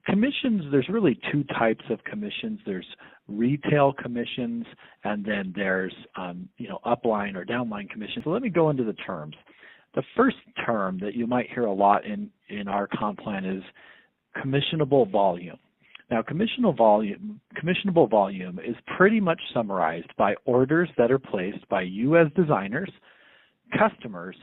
Commissions, there's really two types of commissions. There's retail commissions, and then there's upline or downline commissions. So let me go into the terms. The first term that you might hear a lot in our comp plan is commissionable volume. Now, commissionable volume is pretty much summarized by orders that are placed by you as designers, customers,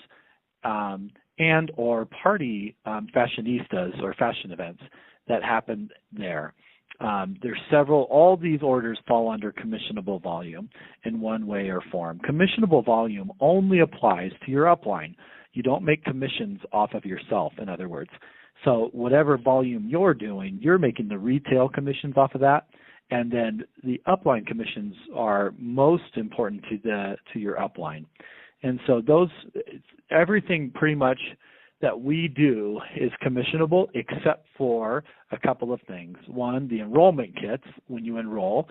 and or party fashionistas or fashion events that happen there. There's several, all these orders fall under commissionable volume in one way or form. Commissionable volume only applies to your upline. You don't make commissions off of yourself, in other words. So whatever volume you're doing, you're making the retail commissions off of that, and then the upline commissions are most important to your upline. And so everything pretty much that we do is commissionable except for a couple of things. One, the enrollment kits, when you enroll,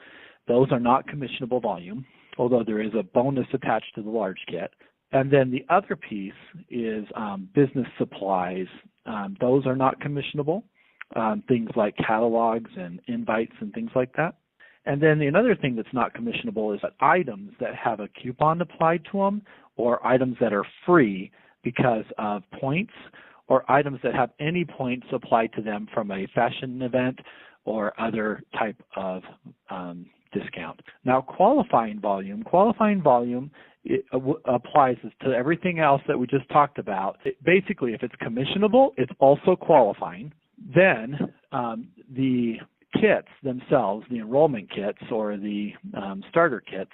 those are not commissionable volume, although there is a bonus attached to the large kit. And then the other piece is business supplies. Those are not commissionable, things like catalogs and invites and things like that. And then another thing that's not commissionable is items that have a coupon applied to them, or items that are free because of points, or items that have any points applied to them from a fashion event or other type of discount. Now, qualifying volume applies to everything else that we just talked about. Basically, if it's commissionable, it's also qualifying. Then the kits themselves, the enrollment kits or the starter kits,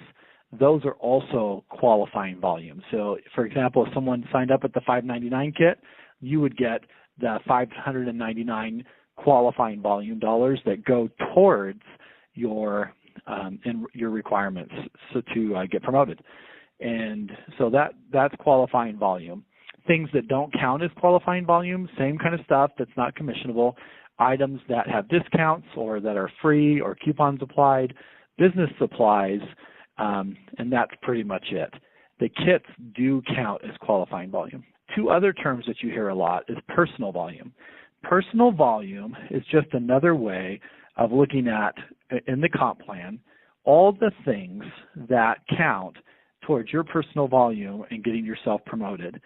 those are also qualifying volume. So, for example, if someone signed up at the $599 kit, you would get the $599 qualifying volume dollars that go towards your requirements to get promoted. And so that's qualifying volume. Things that don't count as qualifying volume, same kind of stuff that's not commissionable, items that have discounts or that are free or coupons applied, business supplies, and that's pretty much it. The kits do count as qualifying volume. Two other terms that you hear a lot is personal volume. Personal volume is just another way of looking at, in the comp plan, all the things that count towards your personal volume and getting yourself promoted.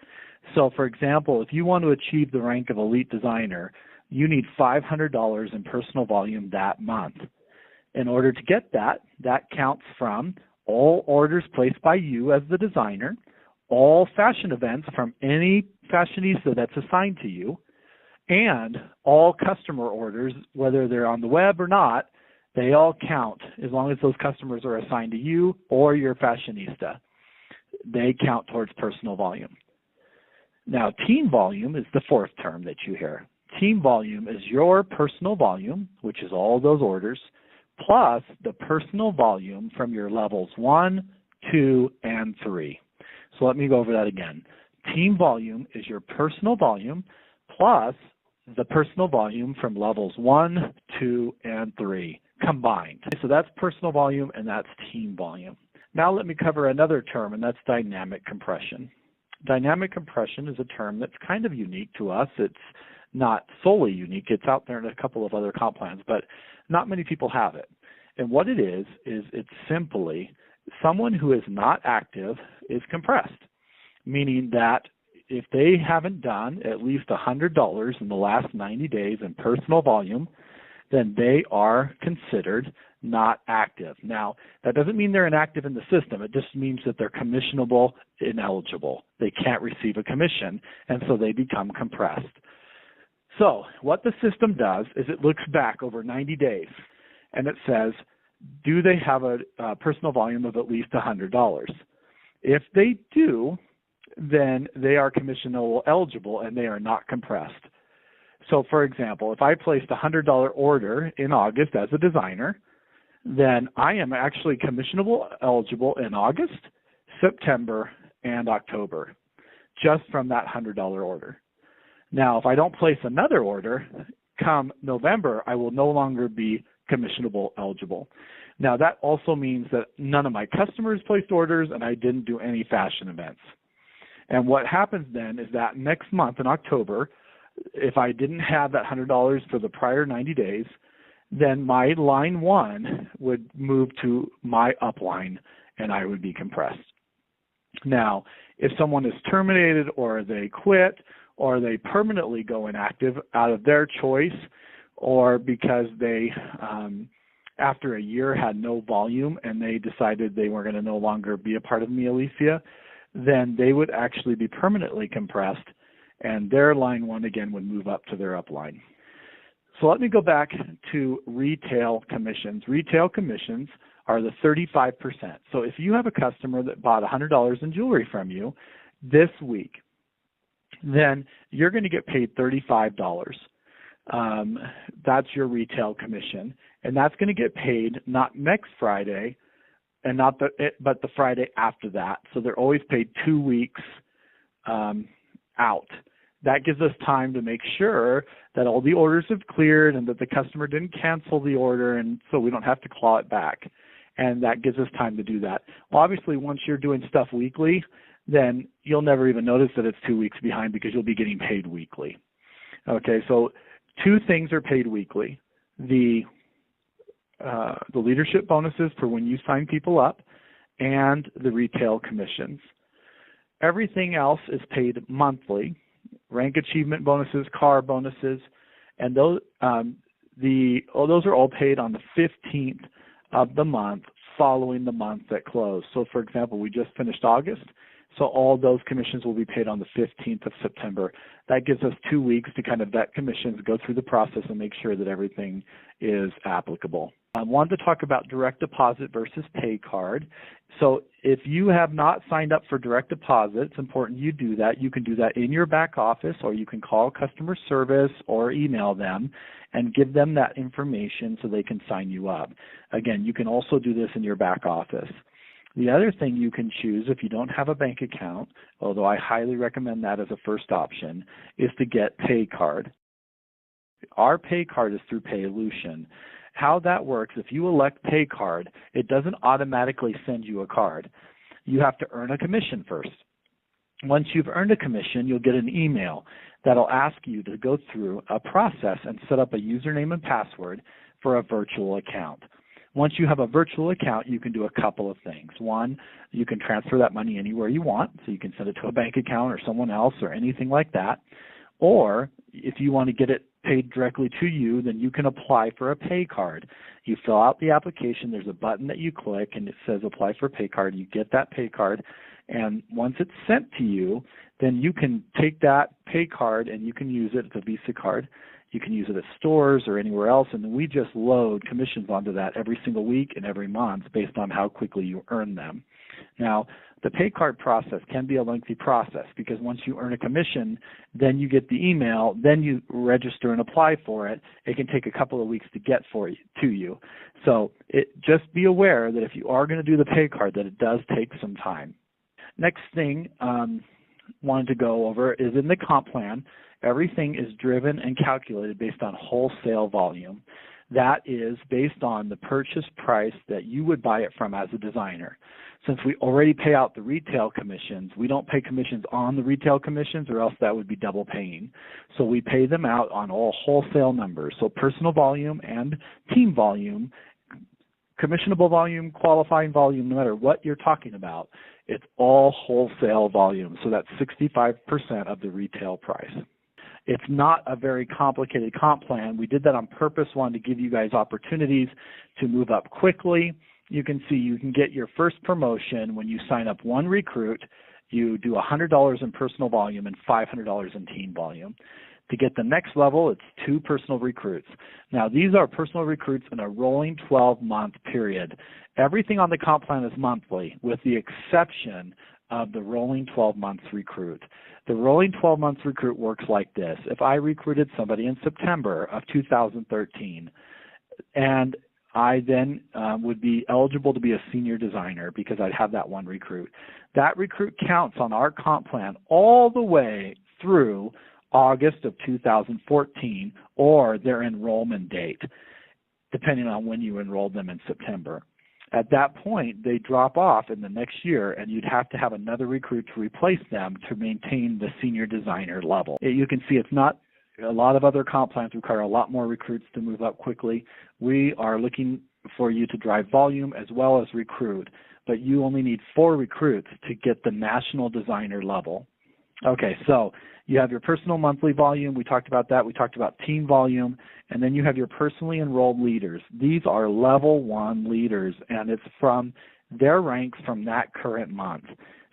So, for example, if you want to achieve the rank of elite designer, you need $500 in personal volume that month. In order to get that counts from all orders placed by you as the designer, all fashion events from any fashionista that's assigned to you, and all customer orders, whether they're on the web or not, they all count as long as those customers are assigned to you or your fashionista. They count towards personal volume. Now, team volume is the fourth term that you hear. Team volume is your personal volume, which is all those orders, plus the personal volume from your levels 1, 2, and 3. So let me go over that again. Team volume is your personal volume plus the personal volume from levels 1, 2, and 3 combined. So that's personal volume and that's team volume. Now let me cover another term, and that's dynamic compression. Dynamic compression is a term that's kind of unique to us. It's not solely unique. It's out there in a couple of other comp plans, but not many people have it. And what it is it's simply someone who is not active is compressed, meaning that if they haven't done at least $100 in the last 90 days in personal volume, then they are considered not active. Now, that doesn't mean they're inactive in the system. It just means that they're commissionable ineligible. They can't receive a commission, and so they become compressed. So what the system does is it looks back over 90 days, and it says, do they have a personal volume of at least $100? If they do, then they are commissionable eligible, and they are not compressed. So, for example, if I placed a $100 order in August as a designer, then I am actually commissionable eligible in August, September, and October, just from that $100 order. Now, if I don't place another order, come November, I will no longer be commissionable eligible. Now, that also means that none of my customers placed orders and I didn't do any fashion events. And what happens then is that next month in October, If I didn't have that $100 for the prior 90 days, then my line one would move to my upline and I would be compressed. Now, if someone is terminated or they quit or they permanently go inactive out of their choice, or because they, after a year, had no volume and they decided they were going to no longer be a part of Mialisia, then they would actually be permanently compressed and their line one again would move up to their upline. So let me go back to retail commissions. Retail commissions are the 35%. So if you have a customer that bought $100 in jewelry from you this week, then you're going to get paid $35. That's your retail commission, and that's going to get paid not next Friday, and but the Friday after that. So they're always paid 2 weeks out. That gives us time to make sure that all the orders have cleared and that the customer didn't cancel the order, and so we don't have to claw it back. And that gives us time to do that. Well, obviously, once you're doing stuff weekly, then you'll never even notice that it's 2 weeks behind because you'll be getting paid weekly. Okay, so two things are paid weekly: the leadership bonuses for when you sign people up, and the retail commissions. Everything else is paid monthly: rank achievement bonuses, car bonuses, and those are all paid on the 15th of the month following the month that closed. So, for example, we just finished August, so all those commissions will be paid on the 15th of September. That gives us 2 weeks to kind of vet commissions, go through the process, and make sure that everything is applicable. I wanted to talk about direct deposit versus pay card. So if you have not signed up for direct deposit, it's important you do that. You can do that in your back office, or you can call customer service or email them and give them that information so they can sign you up. Again, you can also do this in your back office. The other thing you can choose if you don't have a bank account, although I highly recommend that as a first option, is to get pay card. Our pay card is through Payolution. How that works, if you elect pay card, it doesn't automatically send you a card. You have to earn a commission first. Once you've earned a commission, you'll get an email that'll ask you to go through a process and set up a username and password for a virtual account. Once you have a virtual account, you can do a couple of things. One, you can transfer that money anywhere you want, so you can send it to a bank account or someone else or anything like that. Or if you want to get it paid directly to you, then you can apply for a pay card. You fill out the application, there's a button that you click and it says apply for a pay card. You get that pay card, and once it's sent to you, then you can take that pay card and you can use it. It's a Visa card. You can use it at stores or anywhere else, and then we just load commissions onto that every single week and every month based on how quickly you earn them. Now, the pay card process can be a lengthy process because once you earn a commission, then you get the email, then you register and apply for it. It can take a couple of weeks to get to you. So just be aware that if you are going to do the pay card, that it does take some time. Next thing wanted to go over is in the comp plan, everything is driven and calculated based on wholesale volume. That is based on the purchase price that you would buy it from as a designer. Since we already pay out the retail commissions, we don't pay commissions on the retail commissions, or else that would be double paying. So we pay them out on all wholesale numbers. So personal volume and team volume, commissionable volume, qualifying volume, no matter what you're talking about, it's all wholesale volume. So that's 65% of the retail price. It's not a very complicated comp plan. We did that on purpose, wanted to give you guys opportunities to move up quickly. You can see you can get your first promotion when you sign up one recruit. You do $100 in personal volume and $500 in team volume. To get the next level, it's 2 personal recruits. Now, these are personal recruits in a rolling 12-month period. Everything on the comp plan is monthly, with the exception of the rolling 12-month recruit. The rolling 12-month recruit works like this. If I recruited somebody in September of 2013, and I then would be eligible to be a senior designer because I'd have that one recruit, that recruit counts on our comp plan all the way through August of 2014 or their enrollment date, depending on when you enrolled them in September. At that point, they drop off in the next year, and you'd have to have another recruit to replace them to maintain the senior designer level. You can see it's not A lot of other comp plans require a lot more recruits to move up quickly. We are looking for you to drive volume as well as recruit, but you only need 4 recruits to get the national designer level. Okay, so you have your personal monthly volume. We talked about that. We talked about team volume. And then you have your personally enrolled leaders. These are level 1 leaders, and it's from their ranks from that current month.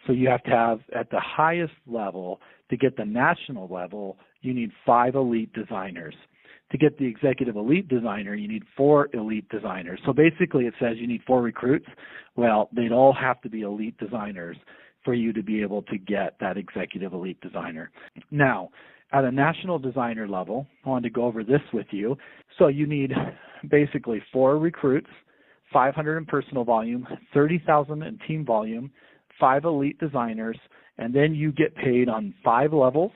So you have to have, at the highest level, to get the national level, you need 5 elite designers. To get the executive elite designer, you need 4 elite designers. So basically it says you need 4 recruits. Well, they'd all have to be elite designers for you to be able to get that executive elite designer. Now, at a national designer level, I wanted to go over this with you. So you need basically 4 recruits, 500 in personal volume, 30,000 in team volume, 5 elite designers, and then you get paid on 5 levels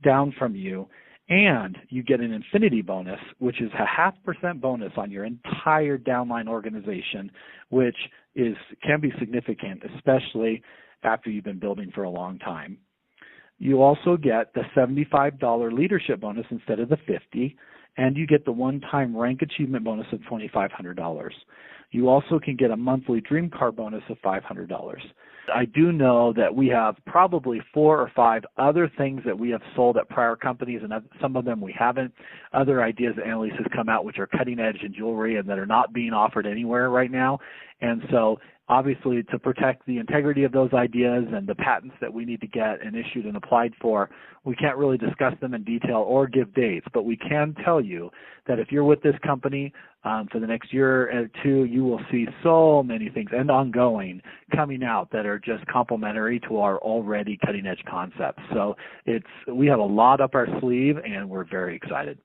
down from you, and you get an infinity bonus, which is a 0.5% bonus on your entire downline organization, which can be significant, especially after you've been building for a long time. You also get the $75 leadership bonus instead of the $50, and you get the one-time rank achievement bonus of $2,500. You also can get a monthly dream car bonus of $500. I do know that we have probably 4 or 5 other things that we have sold at prior companies, and some of them we haven't. Other ideas that Annalise has come out which are cutting edge in jewelry and that are not being offered anywhere right now. And so obviously, to protect the integrity of those ideas and the patents that we need to get and issued and applied for, we can't really discuss them in detail or give dates, but we can tell you that if you're with this company for the next year or 2, you will see so many things and ongoing coming out that are just complementary to our already cutting edge concepts. So we have a lot up our sleeve, and we're very excited.